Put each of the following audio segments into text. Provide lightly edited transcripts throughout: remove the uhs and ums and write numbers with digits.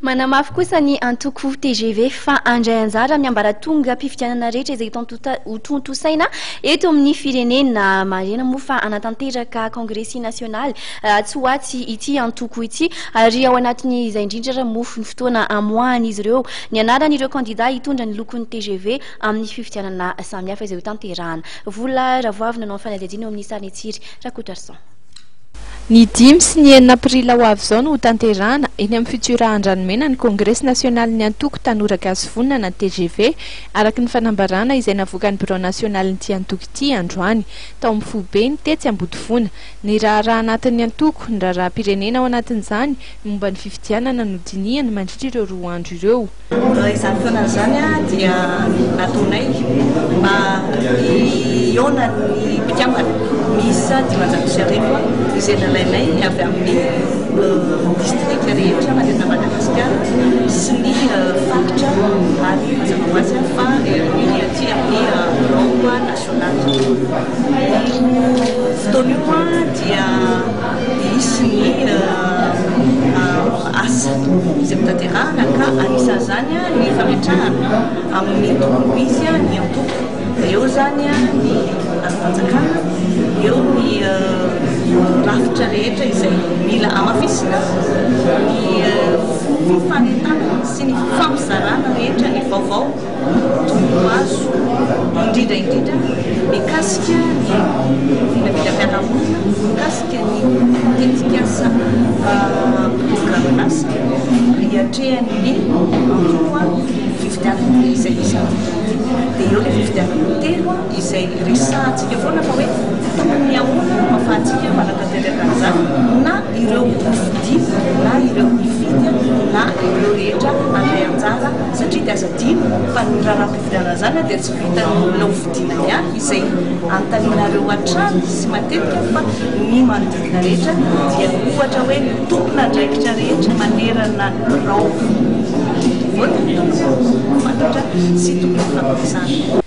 Manamafy kosa ny antoko TGV fa andray anjara amin'ny ambaratonga mpifidianana rehetra izay ho tontosaina eto amin'ny firenena. Marena moa fa anatanteraka Congrès national tsy ho atsy ity antoko ity ary ao anatiny izay indrindra mofo ny fotoana amoahan'izy ireo ny anaran'ireo kandida hitondra ny lokon'ny TGV amin'ny fifidianana samihafa izay ho tanterahana. Vola ravoavina no fanadihadiana amin'ny sariny tsiry Rakotarson. Ny 5 sy ny 9 aprila ho avy izao no ho tanterahana eny amin'ny fitsiorahan-dranomena ny Congrès national ny antoko tanora gasy vonona na TGV araky ny fanambarana izay navoaka ny bureau national n'ity antoko ity androany tao amin'ny Fobe ny tetsy Ambodifonina. Ny raharaha anatin'ny antoko ny raharaham-pirenena ao anatin'izany momba ny fifidianana no dinihany mandritra ireo roa andro ireo. Izany fotoana izany dia nataonay mba hiona ny mpikambana misy 500 izay nalainay avy amin'ny district rehetra manerana Madagasikara sy ny faritra ary mazava ho azy fa ny aty amin'ny bureau national. Fotoana io dia misy ny asa izay mitanterahana ka anisan'izany ny fametrahana amin'ny tomboko izy ny antoko. Eo zany ny fanjakana, eo ny rafitra rehetra izay mila amafisina, ny fifanetana sy ny fampizarana rehetra ny vaovao tombo azo indrindra mikasika ny filavilam-piarahamonina, mikasika ny tetikasa programan'asa, hiatrehan'ny antoko fifidianana izay misy dia eo ilay fifidianana telo izay resahantsika foana fa hoe tokony ahoana mahafahantsika manatanteraka an'izany na ireo mpifidy na ireo mpifidy na ireo rehetra andray anjara satria dia aza dino fa ny raharaham-pifidianana izany dia tsy vitan'olona ho fidiana ihany izay antaninareo an-trano sy matetika fa ny manodidina rehetra dia ohatra hoe ny tompona andraikitra rehetra manerana rao fantatra sy tokony fampiasana.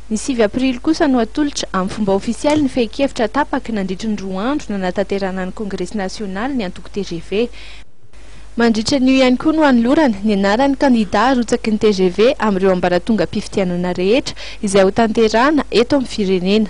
Ny 7 aprily kosa no atolotra amin'ny fomba ofisialy ny fehi-kevitra tapaka nandritry ny 2 andro na natanterahana ny Congrès national ny antoko TGV. Mandritra n'io ihany koa no anolorana ny anaran'ny kandida arotsaky ny TGV amin'ireo ambaratonga mpifidianana rehetra izay ho tanterahana eto amin'ny firenena.